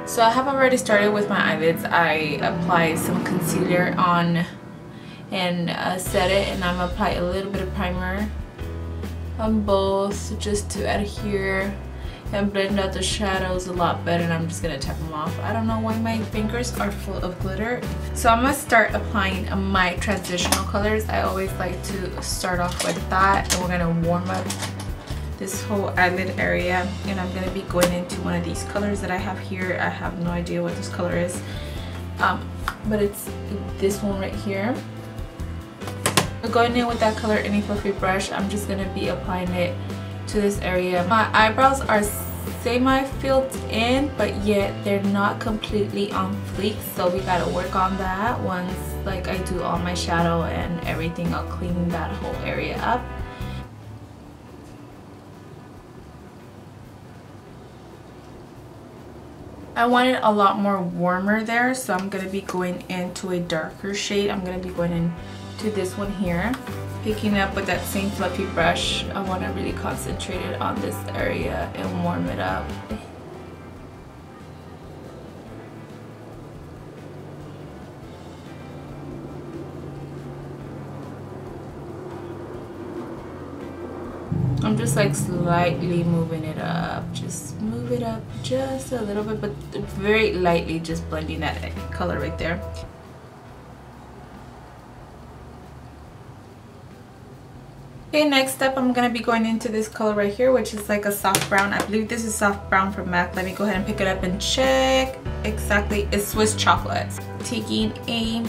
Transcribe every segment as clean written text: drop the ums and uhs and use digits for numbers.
So I have already started with my eyelids. I applied some concealer on and set it, and I'm gonna apply a little bit of primer on both just to adhere and blend out the shadows a lot better, and I'm just gonna tap them off. I don't know why my fingers are full of glitter. So I'm gonna start applying my transitional colors. I always like to start off with that, and we're gonna warm up this whole eyelid area, and I'm gonna be going into one of these colors that I have here. I have no idea what this color is, but it's this one right here. Going in with that color in a fluffy brush, I'm just gonna be applying it to this area. My eyebrows are semi-filled in, but yet they're not completely on fleek, so we gotta work on that. Once like I do all my shadow and everything, I'll clean that whole area up. I want it a lot more warmer there, so I'm gonna be going into a darker shade. I'm gonna be going into this one here. Picking up with that same fluffy brush, I want to really concentrate it on this area and warm it up. I'm just like slightly moving it up. Just move it up just a little bit, but very lightly, just blending that color right there. Okay, next up I'm going to be going into this color right here, which is like a soft brown. I believe this is soft brown from MAC. Let me go ahead and pick it up and check. Exactly, it's Swiss chocolate. Taking a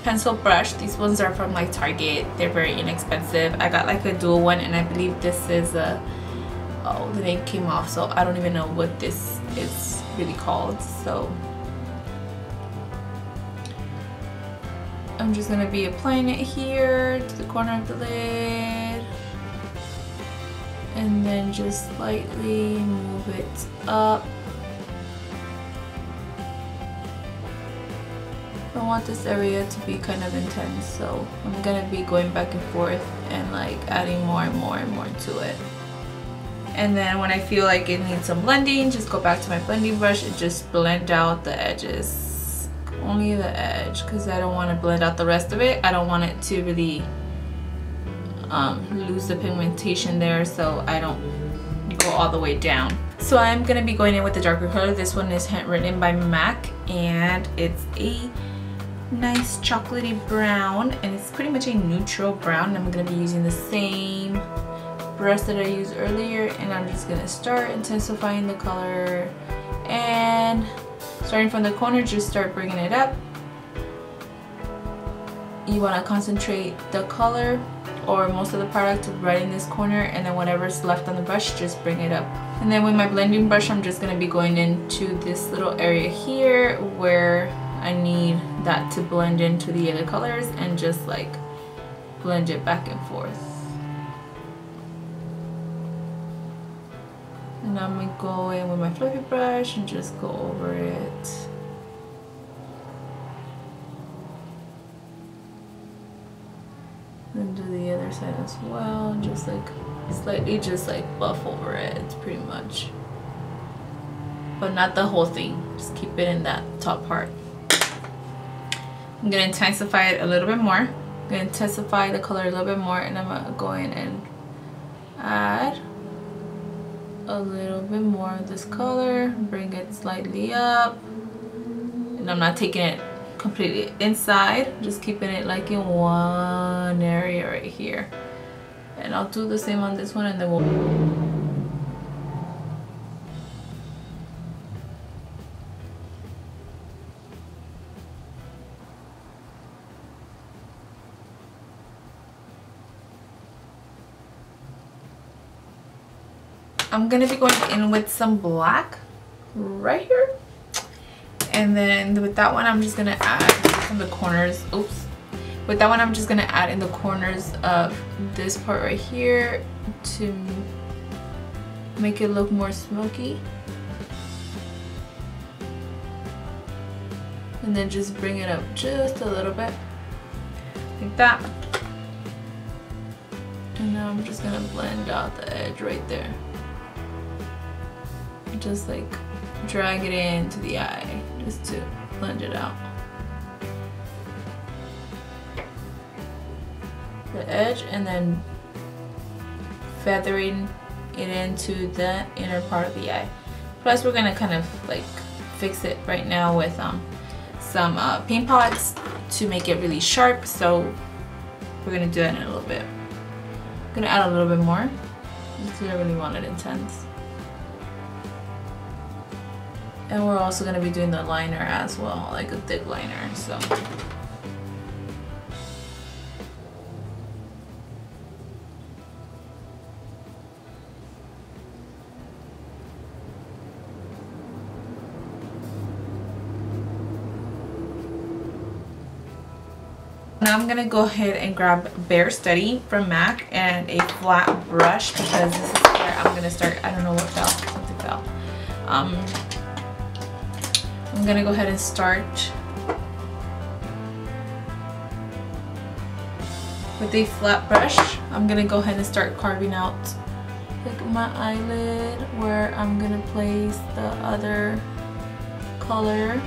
pencil brush. These ones are from like Target. They're very inexpensive. I got like a dual one, and I believe this is a, oh, the name came off, so I don't even know what this is really called. So I'm just going to be applying it here to the corner of the lid, and then just slightly move it up. I want this area to be kind of intense, so I'm going to be going back and forth and like adding more and more and more to it. And then when I feel like it needs some blending, just go back to my blending brush and just blend out the edges. Only the edge, because I don't want to blend out the rest of it. I don't want it to really lose the pigmentation there, so I don't go all the way down. So I'm going to be going in with the darker color. This one is handwritten by MAC, and it's a nice chocolatey brown, and it's pretty much a neutral brown. I'm going to be using the same brush that I used earlier, and I'm just going to start intensifying the color, and starting from the corner, just start bringing it up. You want to concentrate the color or most of the product right in this corner, and then whatever's left on the brush, just bring it up. And then with my blending brush, I'm just going to be going into this little area here where I need that to blend into the other colors, and just like blend it back and forth. And I'm going to go in with my fluffy brush and just go over it. And do the other side as well. And just like slightly just like buff over it, pretty much. But not the whole thing. Just keep it in that top part. I'm going to intensify it a little bit more. I'm going to intensify the color a little bit more, and I'm going to go in and add a little bit more of this color, bring it slightly up, and I'm not taking it completely inside, just keeping it like in one area right here. And I'll do the same on this one, and then we'll I'm gonna be going in with some black right here, and then with that one I'm just gonna add from the corners. Oops. With that one I'm just gonna add in the corners of this part right here to make it look more smoky, and then just bring it up just a little bit like that. And now I'm just gonna blend out the edge right there. Just like drag it into the eye just to blend it out. The edge, and then feathering it into the inner part of the eye. Plus we're gonna kind of like fix it right now with some paint pots to make it really sharp, so we're gonna do that in a little bit. I'm gonna add a little bit more because I really want it intense. And we're also gonna be doing the liner as well, like a thick liner, so. Now I'm gonna go ahead and grab Bare Study from MAC and a flat brush because this is where I'm gonna start. I don't know what fell, something fell. I'm gonna go ahead and start with a flat brush. I'm gonna go ahead and start carving out like my eyelid where I'm gonna place the other color.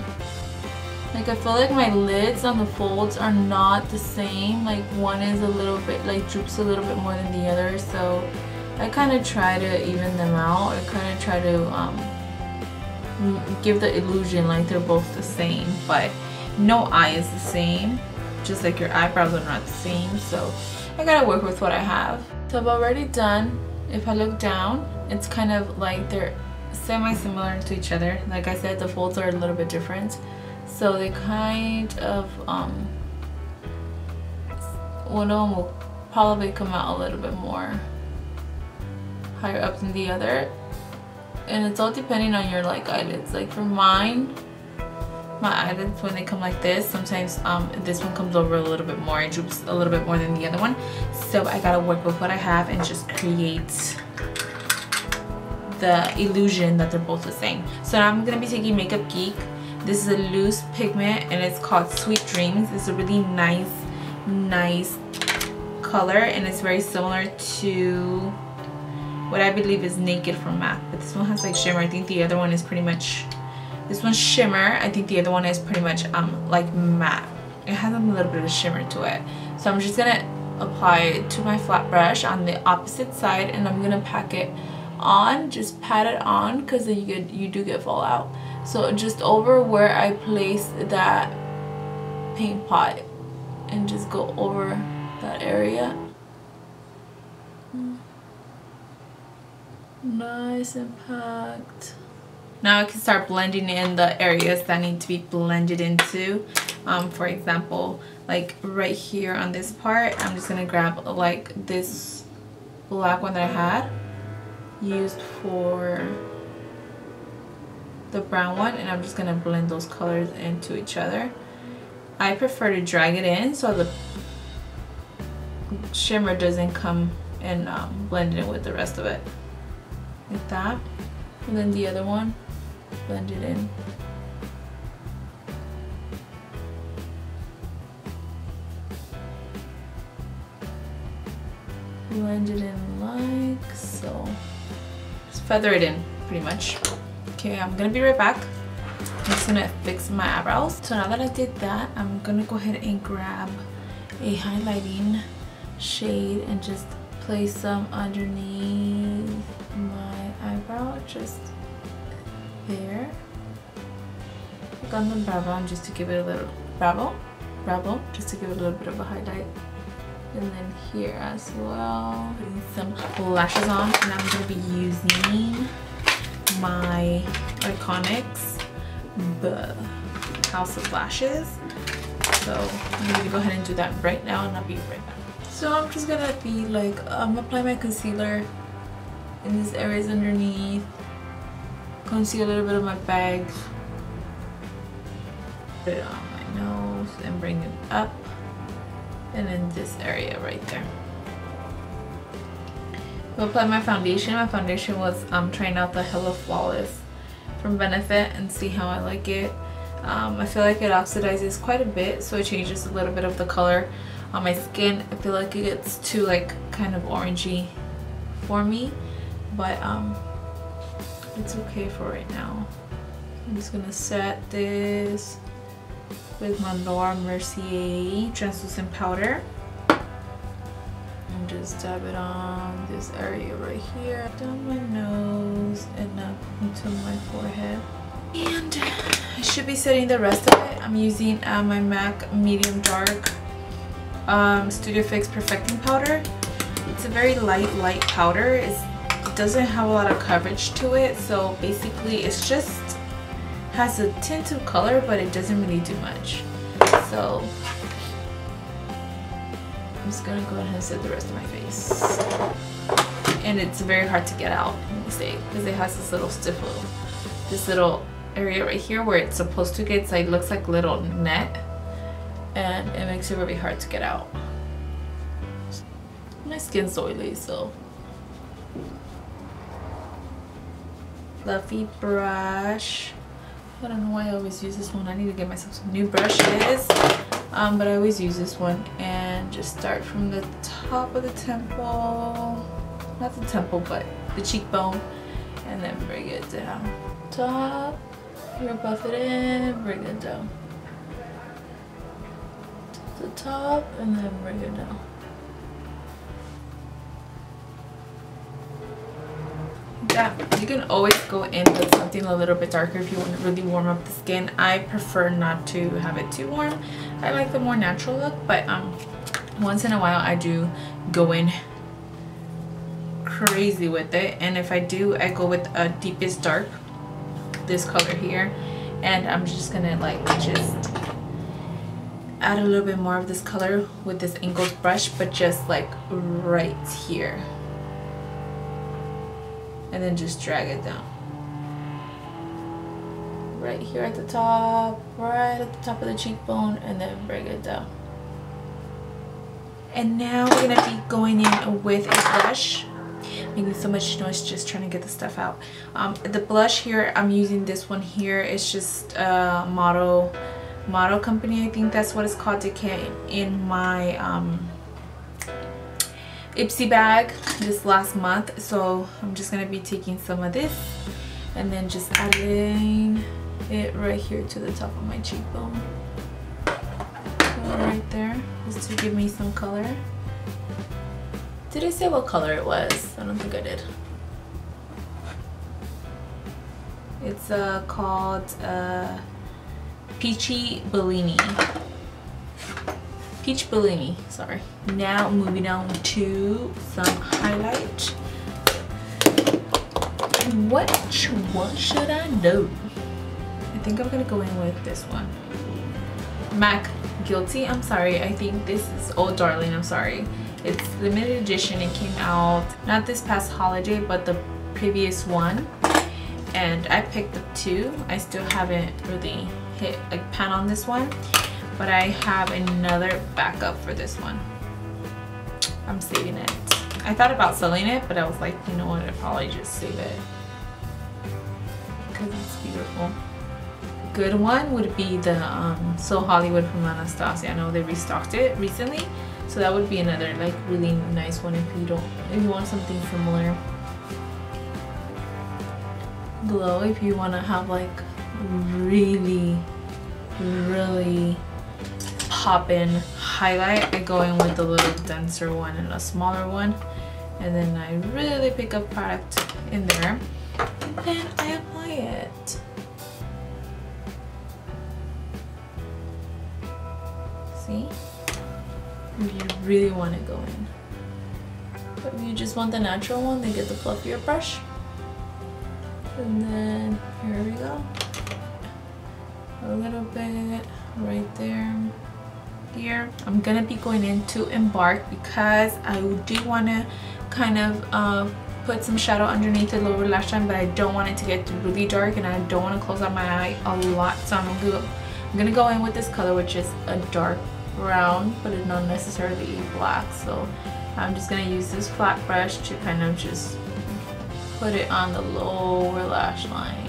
Like I feel like my lids on the folds are not the same. Like one is a little bit like droops a little bit more than the other, so I kind of try to even them out. I kind of try to give the illusion like they're both the same, but no eye is the same. Just like your eyebrows are not the same, so I gotta work with what I have. So I've already done. If I look down, it's kind of like they're semi-similar to each other. Like I said, the folds are a little bit different. So they kind of, one of them will probably come out a little bit more higher up than the other. And it's all depending on your like eyelids. Like for mine, my eyelids, when they come like this, sometimes this one comes over a little bit more. It droops a little bit more than the other one. So I gotta work with what I have and just create the illusion that they're both the same. So now I'm gonna be taking Makeup Geek. This is a loose pigment and it's called Sweet Dreams. It's a really nice color and it's very similar to what I believe is Naked from MAC. But this one has like shimmer. I think the other one is pretty much, this one's shimmer. I think the other one is pretty much like matte. It has a little bit of shimmer to it. So I'm just gonna apply it to my flat brush on the opposite side and I'm gonna pack it on, just pat it on because you do get fallout. So just over where I placed that paint pot and just go over that area. Nice and packed. Now I can start blending in the areas that need to be blended into. For example, like right here on this part, I'm just gonna grab like this black one that I had used for the brown one, and I'm just gonna blend those colors into each other. I prefer to drag it in so the shimmer doesn't come and blend in with the rest of it, like that. And then the other one, blend it in. Blend it in like so. Just feather it in pretty much. Okay, I'm gonna be right back. I'm just gonna fix my eyebrows. So now that I did that, I'm gonna go ahead and grab a highlighting shade and just place some underneath my eyebrow, just there. Like on the brow, just to give it a little brow, just to give it a little bit of a highlight. And then here as well, putting some lashes on, and I'm gonna be using my Iconics House of Lashes. So I'm going to go ahead and do that right now and I'll be right back. So I'm just gonna be like, apply my concealer in these areas underneath, conceal a little bit of my bag, put it on my nose and bring it up, and in this area right there. To apply my foundation. My foundation was trying out the Hello Flawless from Benefit and see how I like it. I feel like it oxidizes quite a bit, so it changes a little bit of the color on my skin. I feel like it gets too like kind of orangey for me, but it's okay for right now. I'm just gonna set this with my Laura Mercier translucent powder. And just dab it on this area right here, down my nose and up into my forehead. And I should be setting the rest of it. I'm using my MAC medium dark Studio Fix perfecting powder. It's a very light powder. It doesn't have a lot of coverage to it, so basically it's just has a tint of color, but it doesn't really do much. So I'm just gonna go ahead and set the rest of my face. And it's very hard to get out, let me say, because it has this little area right here where it's supposed to get, so it looks like a little net, and it makes it really hard to get out. My skin's oily, so fluffy brush. I don't know why I always use this one. I need to get myself some new brushes, but I always use this one. And just start from the top of the temple, not the temple, but the cheekbone, and then bring it down. Top, you're buff it in, bring it down to the top, and then bring it down. Yeah, you can always go in with something a little bit darker if you want to really warm up the skin. I prefer not to have it too warm. I like the more natural look, but once in a while I do go in crazy with it, and if I do, I go with a deepest dark, this color here, and I'm just gonna like just add a little bit more of this color with this angled brush, but just like right here. And then just drag it down. Right here at the top, right at the top of the cheekbone, and then bring it down. And now we're gonna be going in with a blush. Making so much noise just trying to get the stuff out. The blush here, I'm using this one here. It's just Motto Company, I think that's what it's called. It came in my Ipsy bag this last month, so I'm just gonna be taking some of this and then just adding it right here to the top of my cheekbone, right there, just to give me some color. Did I say what color it was? I don't think I did. It's called Peachy Bellini. Peach Bellini, sorry. Now moving on to some highlight. Which one should I do? I think I'm gonna go in with this one. MAC Guilty, I'm sorry. I think this is Oh Darling, I'm sorry. It's limited edition. It came out not this past holiday, but the previous one. And I picked up two. I still haven't really hit a pan on this one, but I have another backup for this one. I'm saving it. I thought about selling it, but I was like, you know what, I'd probably just save it because it's beautiful. Good one would be the So Hollywood from Anastasia. I know they restocked it recently, so that would be another like really nice one if you want something similar. Glow, if you want to have like really pop-in highlight, I go in with a little denser one and a smaller one, and then I really pick up product in there, and then I apply it. See? If you really want to go in. But if you just want the natural one, then get the fluffier brush. And then here we go. A little bit right there. Here I'm gonna be going into Embark because I do want to kind of put some shadow underneath the lower lash line, but I don't want it to get really dark and I don't want to close out my eye a lot, so I'm gonna go in with this color, which is a dark brown, but it's not necessarily black. So I'm just gonna use this flat brush to kind of just put it on the lower lash line.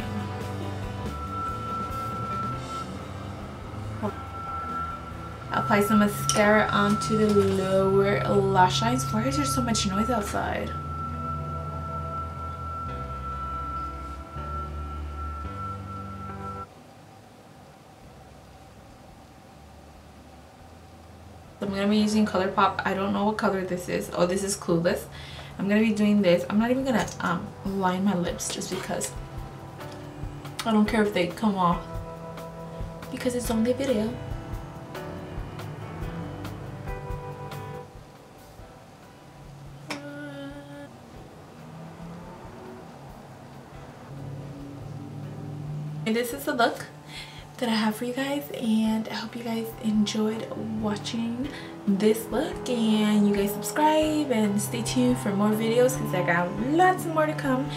Apply some mascara onto the lower lash lines. Why is there so much noise outside? I'm gonna be using ColourPop. I don't know what color this is. Oh, this is Clueless. I'm gonna be doing this. I'm not even gonna line my lips just because I don't care if they come off because it's only a video. And this is the look that I have for you guys, and I hope you guys enjoyed watching this look, and you guys subscribe and stay tuned for more videos because I got lots more to come.